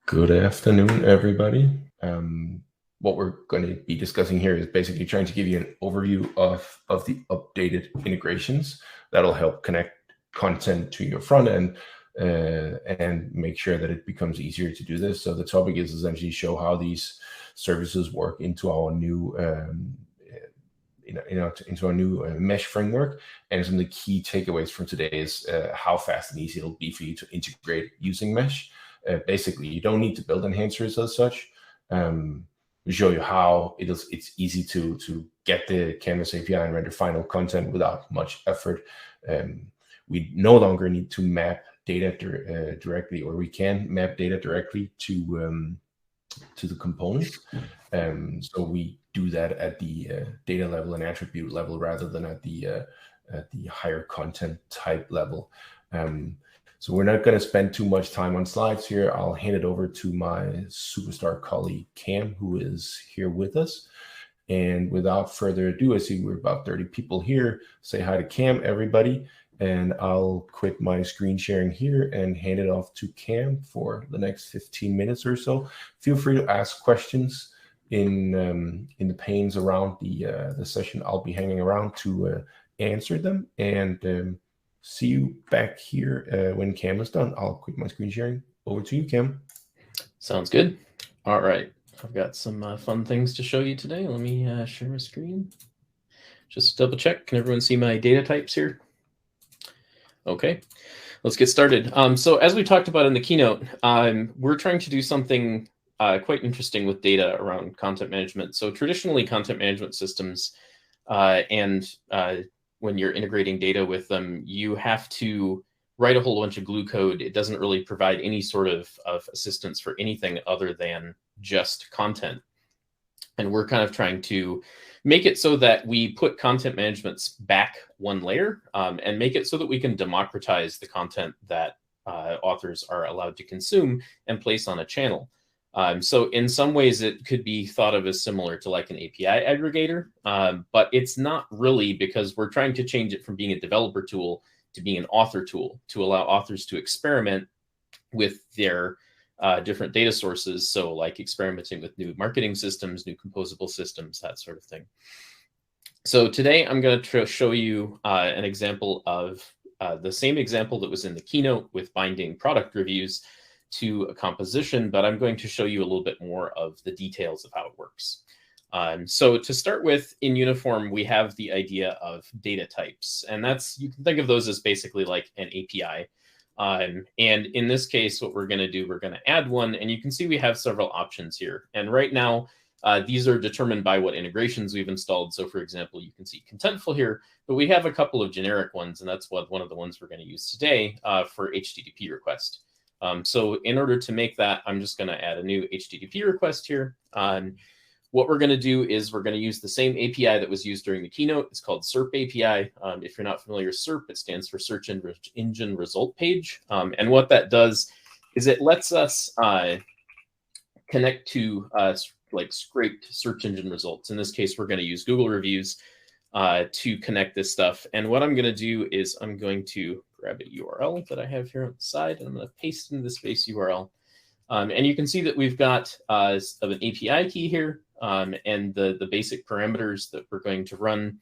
Good afternoon, everybody. What we're going to be discussing here is basically trying to give you an overview of the updated integrations that'll help connect content to your front end and make sure that it becomes easier to do this. So the topic is essentially show how these services work into our new into our new mesh framework, and some of the key takeaways from today is how fast and easy it'll be for you to integrate using mesh. Basically, you don't need to build enhancers as such. We show you how it's easy to get the Canvas API and render final content without much effort. We no longer need to map data directly, or we can map data directly to the components. So we do that at the data level and attribute level rather than at the higher content type level. So we're not going to spend too much time on slides here. I'll hand it over to my superstar colleague, Cam, who is here with us. And without further ado, I see we're about 30 people here. Say hi to Cam, everybody. And I'll quit my screen sharing here and hand it off to Cam for the next 15 minutes or so. Feel free to ask questions in the panes around the session. I'll be hanging around to answer them, and see you back here when Cam is done. I'll quit my screen sharing. Over to you, Cam. Sounds good. All right. I've got some fun things to show you today. Let me share my screen. Just double check. Can everyone see my data types here? Okay, let's get started. So as we talked about in the keynote, we're trying to do something quite interesting with data around content management. So traditionally, content management systems when you're integrating data with them, you have to write a whole bunch of glue code. It doesn't really provide any sort of assistance for anything other than just content. And we're kind of trying to make it so that we put content managements back one layer and make it so that we can democratize the content that authors are allowed to consume and place on a channel. So in some ways, it could be thought of as similar to like an API aggregator, but it's not really, because we're trying to change it from being a developer tool to being an author tool to allow authors to experiment with their different data sources. So like experimenting with new marketing systems, new composable systems, that sort of thing. So today I'm going to show you an example of the same example that was in the keynote with binding product reviews to a composition, but I'm going to show you a little bit more of the details of how it works. So to start with, in Uniform, we have the idea of data types, and you can think of those as basically like an API. And in this case, what we're going to do, we're going to add one, and you can see we have several options here. And right now, these are determined by what integrations we've installed. So for example, you can see Contentful here, but we have a couple of generic ones, and that's one of the ones we're going to use today for HTTP request. So in order to make that, I'm just going to add a new HTTP request here. What we're going to do is we're going to use the same API that was used during the keynote. It's called SERP API. If you're not familiar with SERP, it stands for Search Engine Result Page. And what that does is it lets us connect to like scraped search engine results. In this case, we're going to use Google reviews to connect this stuff. And what I'm going to do is I'm going to grab a URL that I have here on the side, and I'm going to paste in the space URL. And you can see that we've got an API key here and the basic parameters that we're going to run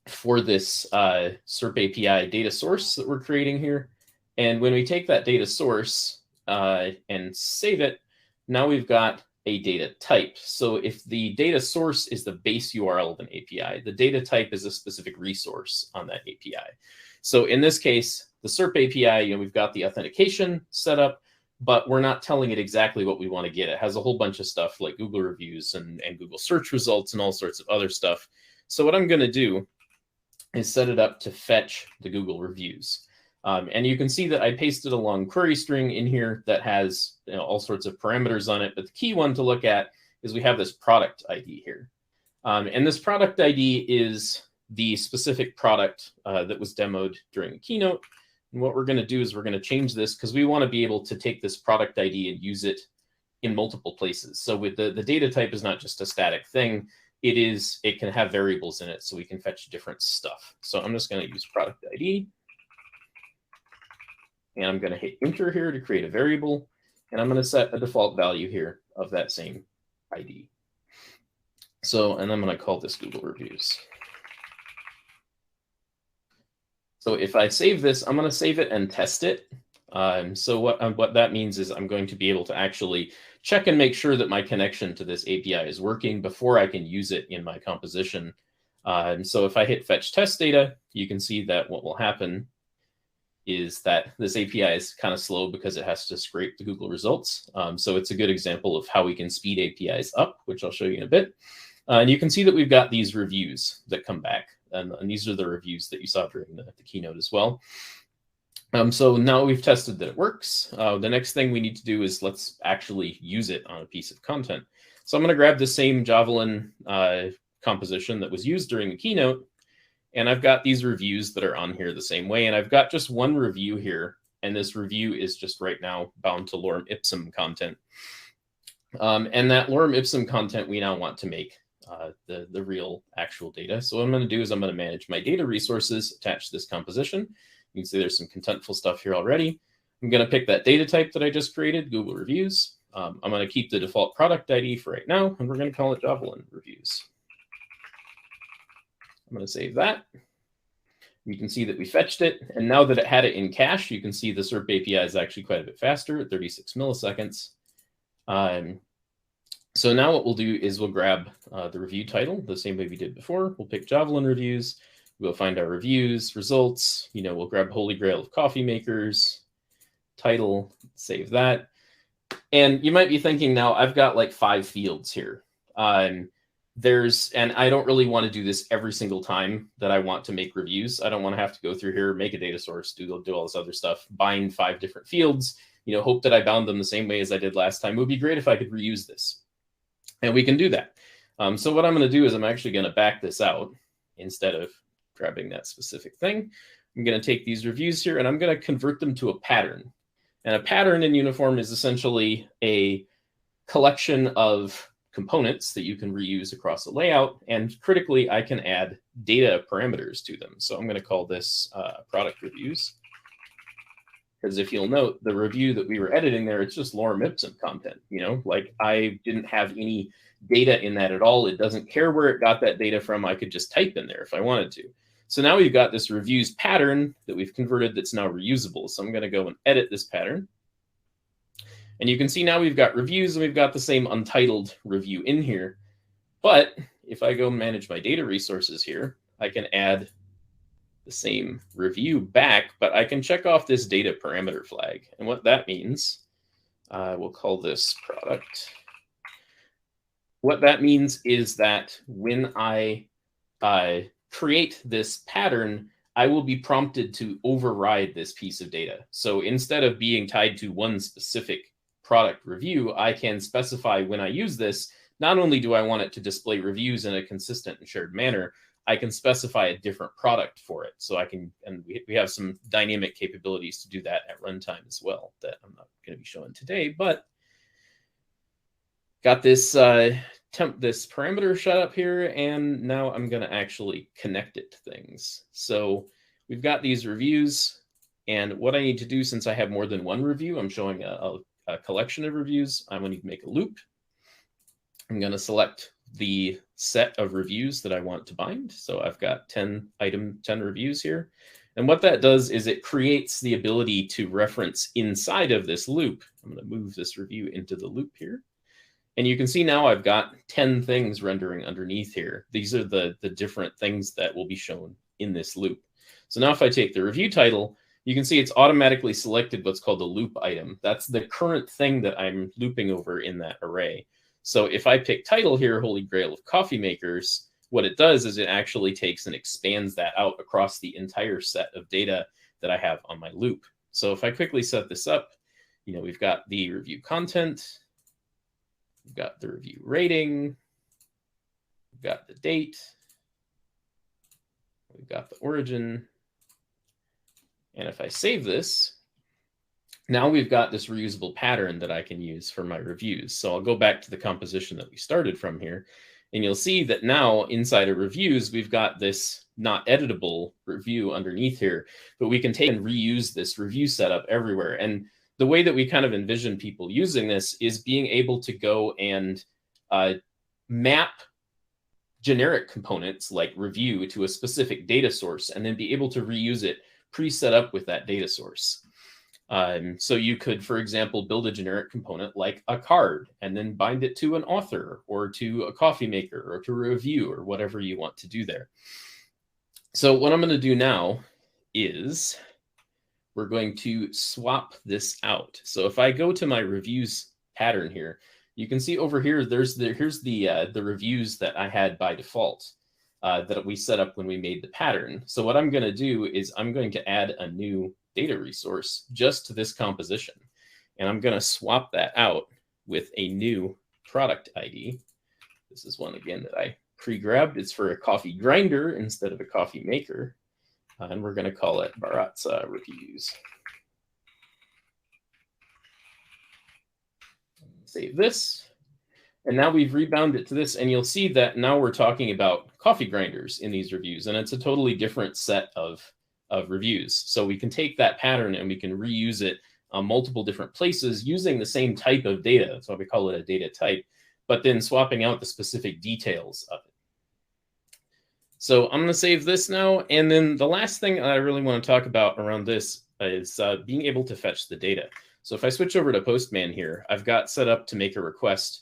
for this SERP API data source that we're creating here. And when we take that data source and save it, now we've got a data type. So if the data source is the base URL of an API, the data type is a specific resource on that API. So in this case, the SERP API, we've got the authentication set up, but we're not telling it exactly what we want to get. It has a whole bunch of stuff like Google reviews and Google search results and all sorts of other stuff. So what I'm going to do is set it up to fetch the Google reviews. And you can see that I pasted a long query string in here that has all sorts of parameters on it. But the key one to look at is we have this product ID here. And this product ID is the specific product that was demoed during the keynote. And what we're going to do is we're going to change this because we want to be able to take this product ID and use it in multiple places. So with the data type is not just a static thing. It can have variables in it, so we can fetch different stuff. So I'm just going to use product ID. And I'm going to hit enter here to create a variable. And I'm going to set a default value here of that same ID. So, and I'm going to call this Google Reviews. So if I save this, I'm going to save it and test it. So what that means is I'm going to be able to actually check and make sure that my connection to this API is working before I can use it in my composition. And so if I hit fetch test data, you can see that what will happen is that this API is kind of slow because it has to scrape the Google results. So it's a good example of how we can speed APIs up, which I'll show you in a bit. And you can see that we've got these reviews that come back. And these are the reviews that you saw during the keynote as well. So now we've tested that it works. The next thing we need to do is let's actually use it on a piece of content. So I'm going to grab the same Javelin composition that was used during the keynote. And I've got these reviews that are on here the same way. And I've got just one review here. And this review is just right now bound to lorem ipsum content. And that lorem ipsum content we now want to make the real actual data. So what I'm going to do is I'm going to manage my data resources, attach this composition. You can see there's some contentful stuff here already. I'm going to pick that data type that I just created, Google Reviews. I'm going to keep the default product ID for right now, and we're going to call it Javelin Reviews. I'm going to save that. You can see that we fetched it, and now that it had it in cache, you can see the SERP API is actually quite a bit faster at 36 milliseconds. So now what we'll do is we'll grab the review title the same way we did before. We'll pick Javelin Reviews. We'll find our reviews, results. We'll grab Holy Grail of Coffee Makers, title, save that. And you might be thinking now, I've got like 5 fields here. And I don't really want to do this every single time that I want to make reviews. I don't want to have to go through here, make a data source, do all this other stuff, bind 5 different fields, hope that I bound them the same way as I did last time. It would be great if I could reuse this. And we can do that. So what I'm going to do is I'm actually going to back this out instead of grabbing that specific thing. I'm going to take these reviews here and I'm going to convert them to a pattern. And a pattern in Uniform is essentially a collection of components that you can reuse across a layout. And critically, I can add data parameters to them. So I'm going to call this product reviews. Because if you'll note, the review that we were editing there, it's just lorem ipsum content. Like I didn't have any data in that at all. It doesn't care where it got that data from. I could just type in there if I wanted to. So now we've got this reviews pattern that we've converted that's now reusable. So I'm going to go and edit this pattern. And you can see now we've got reviews and we've got the same untitled review in here. But if I go manage my data resources here, I can add the same review back, but I can check off this data parameter flag. And what that means, we'll call this product. What that means is that when I create this pattern, I will be prompted to override this piece of data. So instead of being tied to one specific product review, I can specify when I use this, not only do I want it to display reviews in a consistent and shared manner, I can specify a different product for it. So I can, and we have some dynamic capabilities to do that at runtime as well that I'm not going to be showing today, but got this this parameter shut up here, and now I'm going to actually connect it to things. So we've got these reviews, and what I need to do, since I have more than one review, I'm showing a collection of reviews. I'm going to make a loop. I'm going to select the set of reviews that I want to bind. So I've got 10 reviews here. And what that does is it creates the ability to reference inside of this loop. I'm going to move this review into the loop here. And you can see now I've got 10 things rendering underneath here. These are the different things that will be shown in this loop. So now if I take the review title, you can see it's automatically selected what's called the loop item. That's the current thing that I'm looping over in that array. So if I pick title here, Holy Grail of Coffee Makers, what it does is it actually takes and expands that out across the entire set of data that I have on my loop. So if I quickly set this up, we've got the review content, we've got the review rating, we've got the date, we've got the origin. And if I save this, now we've got this reusable pattern that I can use for my reviews. So I'll go back to the composition that we started from here, and you'll see that now inside of reviews, we've got this not editable review underneath here, but we can take and reuse this review setup everywhere. And the way that we kind of envision people using this is being able to go and map generic components like review to a specific data source, and then be able to reuse it pre-set up with that data source. So you could, for example, build a generic component like a card and then bind it to an author or to a coffee maker or to a review or whatever you want to do there. So what I'm going to do now is we're going to swap this out. So if I go to my reviews pattern here, you can see over here, here's the reviews that I had by default that we set up when we made the pattern. So what I'm going to do is I'm going to add a new data resource just to this composition. And I'm going to swap that out with a new product ID. This is one, again, that I pre-grabbed. It's for a coffee grinder instead of a coffee maker. And we're going to call it Bharat's Reviews. Save this. And now we've rebound it to this, and you'll see that now we're talking about coffee grinders in these reviews, and it's a totally different set of reviews. So we can take that pattern and we can reuse it on multiple different places using the same type of data. That's why we call it a data type, but then swapping out the specific details of it. So I'm going to save this now. And then the last thing I really want to talk about around this is being able to fetch the data. So if I switch over to Postman here, I've got set up to make a request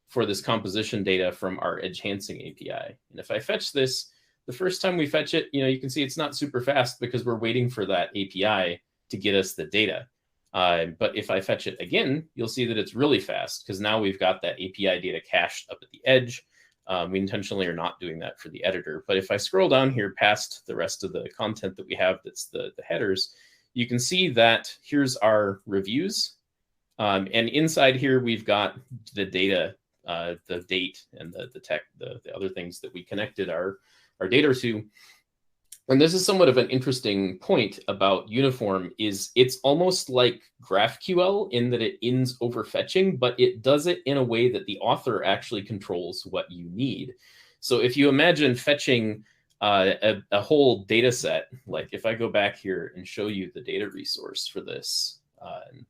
for this composition data from our Edge-Hancing API. And if I fetch this, the first time we fetch it, you can see it's not super fast because we're waiting for that API to get us the data. But if I fetch it again, you'll see that it's really fast because now we've got that API data cached up at the edge. We intentionally are not doing that for the editor. But if I scroll down here past the rest of the content that we have, that's the headers, you can see that here's our reviews. And inside here, we've got the data, the date and the tech, the other things that we connected our data to. And this is somewhat of an interesting point about Uniform, is it's almost like GraphQL in that it ends overfetching, but it does it in a way that the author actually controls what you need. So if you imagine fetching a whole data set, like if I go back here and show you the data resource for this,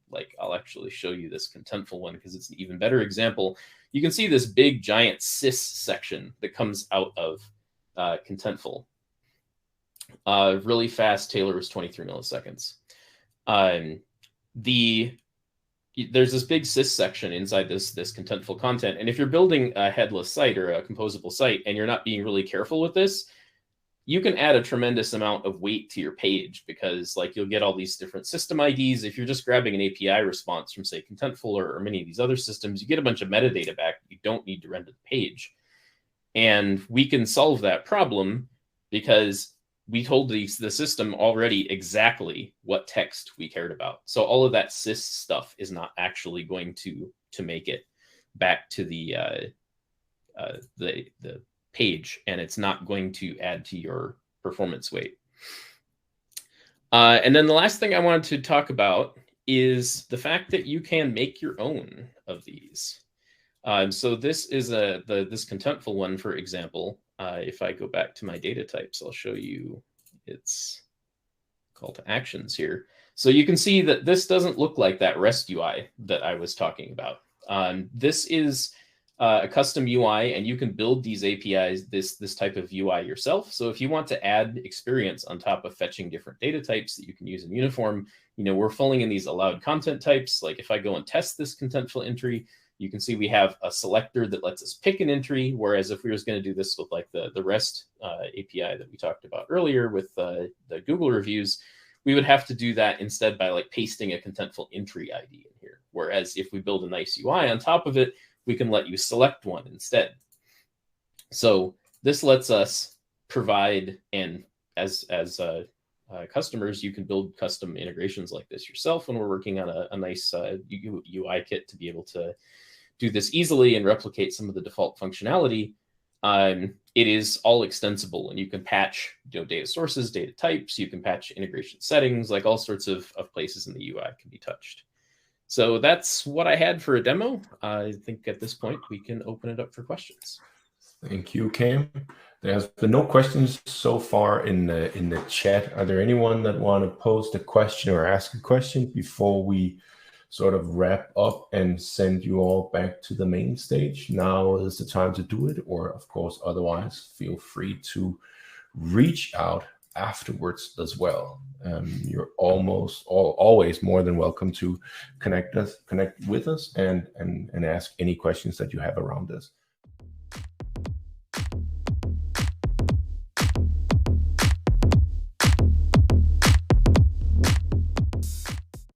like I'll actually show you this contentful one because it's an even better example. You can see this big giant sys section that comes out of contentful. Really fast Taylor was 23 milliseconds. There's this big sys section inside this contentful content. And if you're building a headless site or a composable site and you're not being really careful with this, you can add a tremendous amount of weight to your page because like you'll get all these different system IDs. If you're just grabbing an API response from say Contentful or many of these other systems, you get a bunch of metadata back. You don't need to render the page. And we can solve that problem because we told the system already exactly what text we cared about. So all of that sys stuff is not actually going to make it back to the page, and it's not going to add to your performance weight. And then the last thing I wanted to talk about is the fact that you can make your own of these. So this is this contentful one, for example. If I go back to my data types, I'll show you its call to actions here. So you can see that this doesn't look like that REST UI that I was talking about. This is a custom UI, and you can build these APIs, this type of UI yourself. So if you want to add experience on top of fetching different data types that you can use in Uniform, we're filling in these allowed content types. Like if I go and test this contentful entry, you can see we have a selector that lets us pick an entry, whereas if we were going to do this with like the REST API that we talked about earlier with the Google reviews, we would have to do that instead by like pasting a contentful entry ID in here. Whereas if we build a nice UI on top of it, we can let you select one instead. So this lets us provide, and as customers, you can build custom integrations like this yourself when we're working on a nice UI kit to be able to do this easily and replicate some of the default functionality. It is all extensible, and you can patch data sources, data types, you can patch integration settings, like all sorts of places in the UI can be touched. So that's what I had for a demo. I think at this point we can open it up for questions. Thank you, Cam. There's been no questions so far in the chat. Are there anyone that want to post a question or ask a question before we sort of wrap up and send you all back to the main stage, now is the time to do it. Or of course, otherwise, feel free to reach out afterwards as well. You're always more than welcome to connect with us and ask any questions that you have around this.